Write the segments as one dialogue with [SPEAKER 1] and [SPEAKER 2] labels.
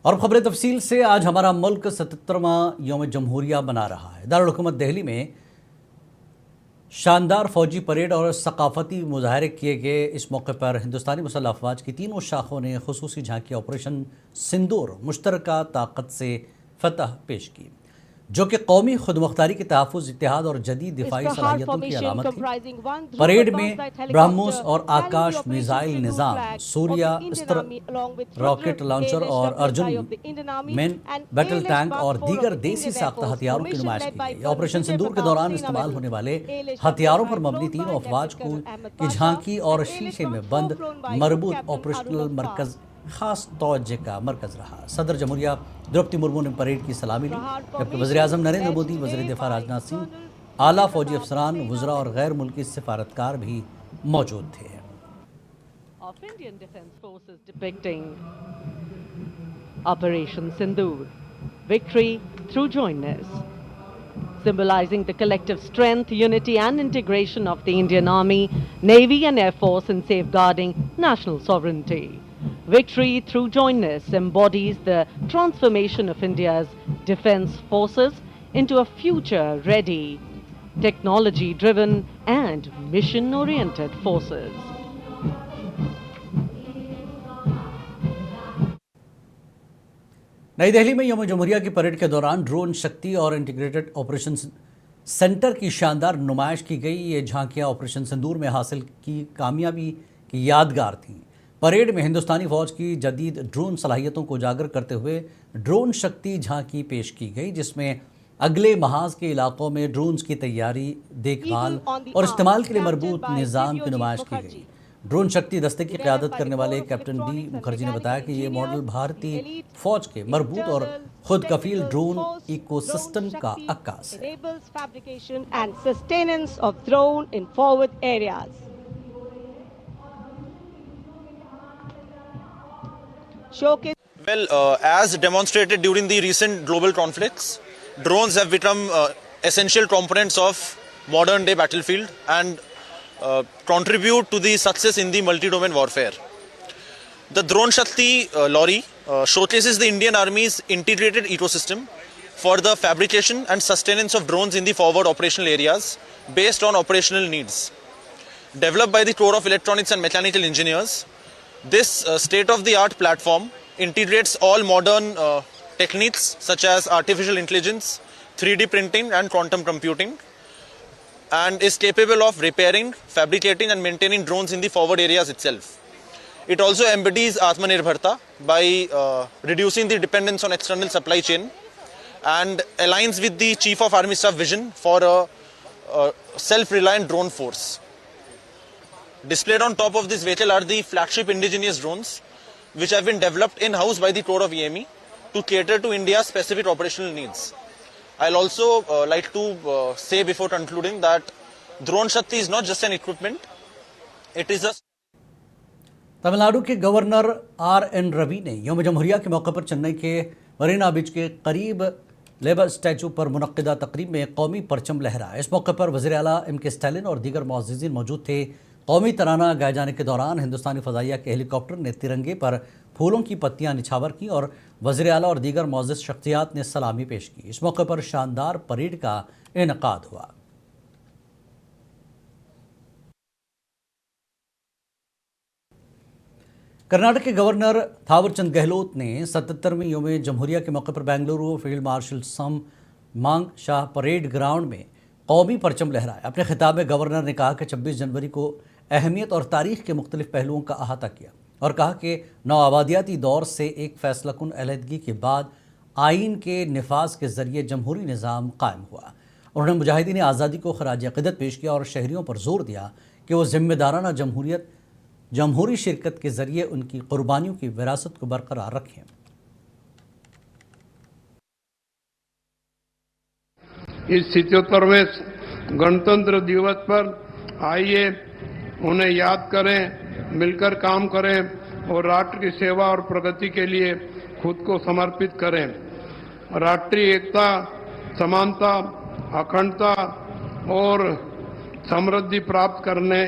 [SPEAKER 1] اور خبر تفصیل سے آج ہمارا ملک 77واں یوم جمہوریہ منا رہا ہے۔ دارالحکومت دہلی میں شاندار فوجی پریڈ اور ثقافتی مظاہرے کیے گئے۔ اس موقع پر ہندوستانی مسلح افواج کی تینوں شاخوں نے خصوصی جھانکی آپریشن سندور مشترکہ طاقت سے فتح پیش کی، جو کہ قومی خود مختاری کے تحفظ، اتحاد اور جدید دفاعی صلاحیتوں کی علامت تھی۔ پریڈ میں برہموس اور آکاش میزائل نظام، سوریہ استر راکٹ لانچر اور ارجن مین بیٹل ٹینک اور دیگر دیسی ساختہ ہتھیاروں کی نمائش کی گئی۔ آپریشن سندور کے دوران استعمال ہونے والے ہتھیاروں پر مبنی تینوں افواج کی جھانکی اور شیشے میں بند مربوط آپریشنل مرکز خاص توجہ کا مرکز رہا۔ صدر جمہوریہ دروپدی مرمو نے پریڈ کی سلامی لی، جبکہ وزیر اعظم نریندر مودی، وزیر دفاع راجناتھ سنگھ، اعلیٰ فوجی افسران، وزراء اور غیر ملکی سفارتکار بھی موجود تھے۔
[SPEAKER 2] Of Indian Defence Forces depicting Operation Sindoor, victory through jointness, symbolizing the collective strength, unity and integration of the Indian Army, Navy and Air Force in safeguarding national sovereignty. Victory through jointness embodies the transformation of India's defence forces into a future-ready, technology-driven and mission-oriented forces.
[SPEAKER 1] نئی دہلی میں یوم جمہوریہ کی parade کے دوران drone Shakti اور integrated operation centre کی شاندار نمائش کی گئی۔ یہ جھانکیاں آپریشن سندور میں حاصل کی کامیابی کی یادگار تھیں۔ پریڈ میں ہندوستانی فوج کی جدید ڈرون صلاحیتوں کو اجاگر کرتے ہوئے ڈرون شکتی جھانکی پیش کی گئی، جس میں اگلے محاذ کے علاقوں میں ڈرونز کی تیاری، دیکھ بھال اور استعمال کے لیے مربوط نظام کی نمائش کی گئی۔ ڈرون شکتی دستے کی قیادت کرنے والے کیپٹن بی مکھرجی نے بتایا کہ یہ ماڈل بھارتی فوج کے مربوط اور خود کفیل ڈرون ایکو سسٹم کا عکاس ہے۔
[SPEAKER 3] Well, as demonstrated during the recent global conflicts, drones have become essential components of modern day battlefield and contribute to the success in the multi-domain warfare. The Drone Shakti lorry showcases the Indian Army's integrated ecosystem for the fabrication and sustenance of drones in the forward operational areas based on operational needs. Developed by the Corps of Electronics and Mechanical Engineers, this state-of-the-art platform integrates all modern techniques such as artificial intelligence, 3D printing and quantum computing, and is capable of repairing, fabricating and maintaining drones in the forward areas itself. It also embodies Atmanirbharta by reducing the dependence on external supply chain and aligns with the Chief of Army Staff vision for a self-reliant drone force. Displayed on top of this vehicle are the flagship indigenous drones, which have been developed in-house by the Corps of EME to cater to India's specific operational needs. I'll also like to say before concluding that Drone Shakti is not just an equipment, it is a...
[SPEAKER 1] Tamil Nadu کے governor RN روی نے یوم جمہوریہ کے موقع پر چنئی کے Merina بیچ کے قریب labour statue پر منعقدہ تقریب میں قومی پرچم لہرایا۔ اس موقع پر وزیر اعلیٰ MK اسٹالن اور دیگر معززین موجود تھے۔ قومی ترانہ گائے جانے کے دوران ہندوستانی فضائیہ کے ہیلی کاپٹر نے ترنگے پر پھولوں کی پتیاں نچھاور کی اور وزیر اعلیٰ اور دیگر معزز شخصیات نے سلامی پیش کی۔ اس موقع پر شاندار پریڈ کا انعقاد ہوا۔ کرناٹک کے گورنر تھاور چند گہلوت نے 77ویں یوم جمہوریہ کے موقع پر بنگلورو فیلڈ مارشل سم مانگ شاہ پریڈ گراؤنڈ میں قومی پرچم لہرایا۔ اپنے خطاب میں گورنر نے کہا کہ 26 جنوری کو اہمیت اور تاریخ کے مختلف پہلوؤں کا احاطہ کیا اور کہا کہ نوآبادیاتی دور سے ایک فیصلہ کن علیحدگی کے بعد آئین کے نفاذ کے ذریعے جمہوری نظام قائم ہوا۔ انہوں نے مجاہدین آزادی کو خراج عقیدت پیش کیا اور شہریوں پر زور دیا کہ وہ ذمہ دارانہ جمہوری شرکت کے ذریعے ان کی قربانیوں کی وراثت کو برقرار رکھیں۔
[SPEAKER 4] اس 77ویں گنتنتر دیوس پر آئیے انہیں یاد کریں، مل کر کام کریں اور راشٹر کی سیوا اور پرگتی کے لیے خود کو سمرپت کریں۔ راشٹری ایکتا، سمانتا، اکھنڈتا اور سمردھی پراپت کرنے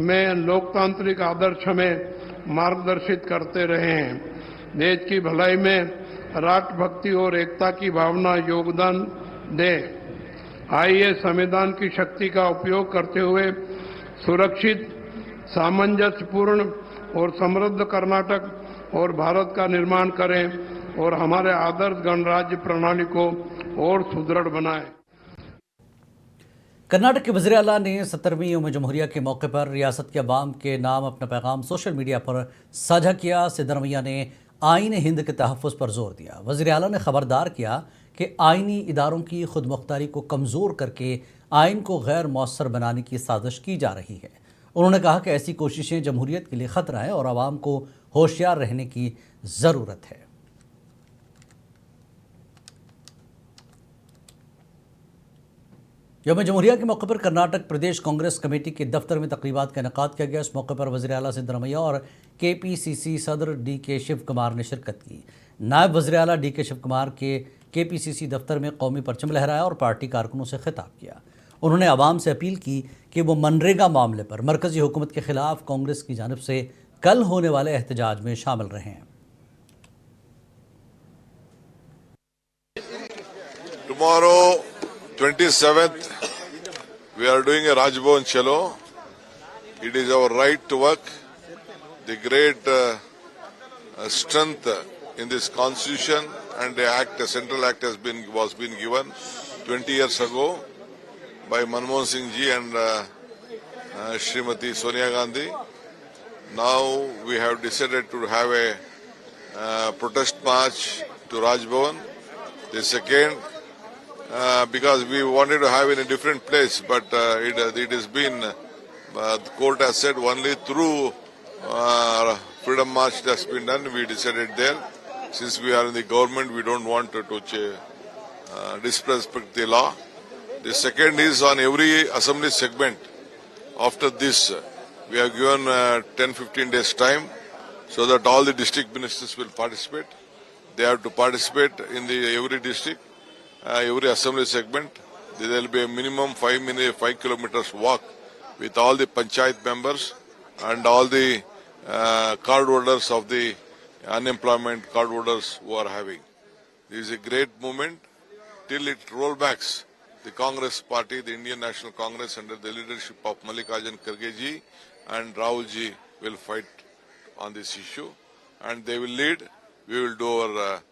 [SPEAKER 4] میں لوکتانترک آدرش ہمیں مارگدرشت کرتے رہے ہیں۔ देश की भलाई में राष्ट्रभक्ति और एकता की भावना योगदान दें। आइए संविधान की शक्ति का उपयोग करते हुए सुरक्षित, सामंजस्यपूर्ण और समृद्ध कर्नाटक और भारत का निर्माण करें और हमारे आदर्श गणराज्य प्रणाली को और सुदृढ़ बनाएं।
[SPEAKER 1] कर्नाटक के वज़ीर आला ने 70वीं यौम जमहूरिया के मौके पर रियासत के अवाम के नाम अपना पैगाम सोशल मीडिया पर साझा किया। सिद्धरमैया ने आईन हिंद के तहफ़्फ़ुज़ पर जोर दिया। वज़ीर आला ने खबरदार किया कि आइनी इदारों की खुद मुख्तारी को कमज़ोर करके आइन को गैर मौसर बनाने की साजिश की जा रही है। उन्होंने कहा कि ऐसी कोशिशें जमहूरियत के लिए ख़तरा है और आवाम को होशियार रहने की ज़रूरत है। यौम जमहूरिया के मौके पर कर्नाटक प्रदेश कांग्रेस कमेटी के दफ्तर में तकरीबात का इनेकाद किया गया। इस मौके पर वज़ीर आला सिद्धरमैया और KPCC सदर DK शिव कुमार ने शिरकत की। नायब वज़ीर आला DK शिव कुमार के KPCC दफ्तर में कौमी परचम लहराया और पार्टी कारकुनों से खिताब किया। उन्होंने आवाम से अपील की कि वो मनरेगा मामले पर मरकज़ी हुकूमत के खिलाफ कांग्रेस की जानिब से कल होने वाले एहतजाज में शामिल रहें।
[SPEAKER 5] Tomorrow, 27th, we are doing a Rajbhavan Chalo. It is our right to work. The great strength in this constitution and the act, the central act was been given 20 years ago by Manmohan Singh ji and Srimati Sonia Gandhi. Now we have decided to have a protest march to Rajbhavan. The second, because we wanted to have it in a different place, but it has been, the court has said only through freedom march has been done. We decided there. Since we are in the government, we don't want to disrespect the law. The second is on every assembly segment. After this, we have given 10-15 days time so that all the district ministers will participate. They have to participate in every district, every assembly segment. There will be a minimum 5 kilometers walk with all the panchayat members and all the card holders of the unemployment card holders who are having. This is a great movement till it rollbacks. The Congress party, the Indian National Congress under the leadership of Mallikarjun Kharge ji and Rahul ji will fight on this issue and they will lead. We will do our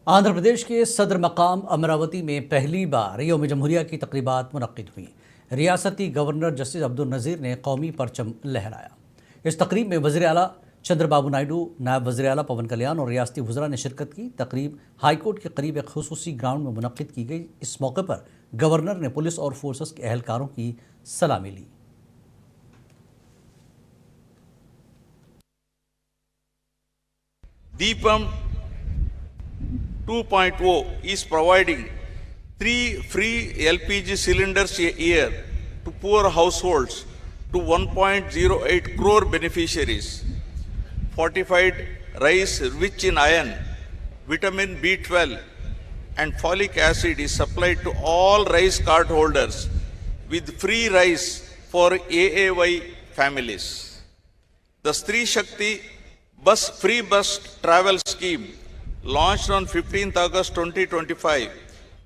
[SPEAKER 1] Andhra Pradesh के सदर मकाम अमरावती में पहली बार यौम जमहूरिया की तकरीबात मुनक्किद हुई। रियासती governor justice Abdul Nazeer ने कौमी परचम लहराया। इस तकरीब में वज़ीर आला चंद्रबाबू नायडू, नायब वज़ीर आला पवन कल्याण और रियासती वज़रा ने शिरकत की। तकरीब हाईकोर्ट के करीब एक खुसूसी ग्राउंड में मुनक्किद की गई। इस मौके पर गवर्नर ने पुलिस और फोर्सेस के एहलकारों की सलामी ली।
[SPEAKER 6] Deepam 2.0 is providing 3 free LPG cylinders a year to poor households to 1.08 crore beneficiaries. Fortified rice rich in iron, vitamin B12 and folic acid is supplied to all rice card holders with free rice for AAY families. The Stree Shakti free bus travel scheme launched on 15th August 2025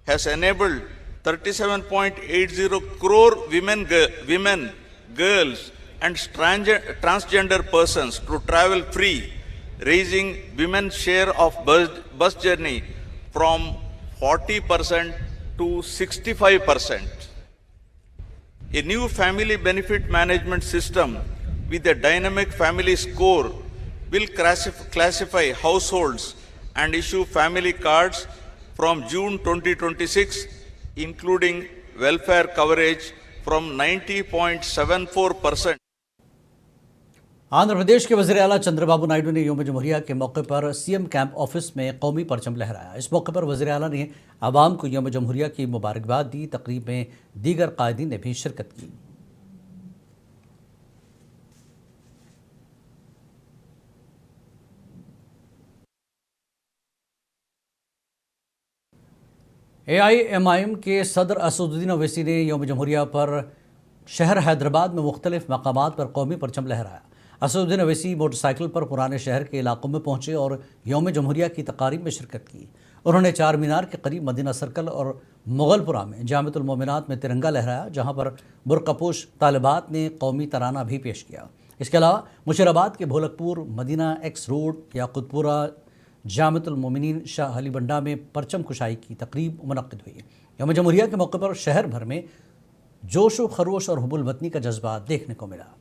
[SPEAKER 6] has enabled 37.80 crore women, girls and transgender persons to travel free, raising women's share of bus journey from 40% to 65%. A new family benefit management system with a dynamic family score will classify households and issue family cards from June 2026, including welfare coverage from 90.74%.
[SPEAKER 1] Andhra Pradesh के वज़ीर आला चंद्रबाबू नायडू ने यौम जमहूरिया के मौके पर CM camp office में कौमी परचम लहराया। इस मौके पर वज़ीर आला ने आवाम को यौम जमहूरिया की मुबारकबाद दी। तकरीब में दीगर कायदीन ने भी शिरकत की। AIMIM के सदर असदुद्दीन ओवैसी ने यौम जमहूरिया पर शहर हैदराबाद में मुख्तलिफ मकामात पर कौमी परचम लहराया। اسدالدین اویسی موٹر سائیکل پر پرانے شہر کے علاقوں میں پہنچے اور یوم جمہوریہ کی تقاریب میں شرکت کی۔ انہوں نے چار مینار کے قریب مدینہ سرکل اور مغل پورہ میں جامعۃ المومنات میں ترنگا لہرایا، جہاں پر برقع پوش طالبات نے قومی ترانہ بھی پیش کیا۔ اس کے علاوہ مشیرآباد کے بھولک پور، مدینہ ایکس روڈ، یاقوت پورہ، جامعۃ المومنین شاہ علی بنڈا میں پرچم کشائی کی تقریب منعقد ہوئی۔ یوم جمہوریہ کے موقع پر شہر بھر میں جوش و خروش اور حب الوطنی کا جذبہ دیکھنے کو ملا۔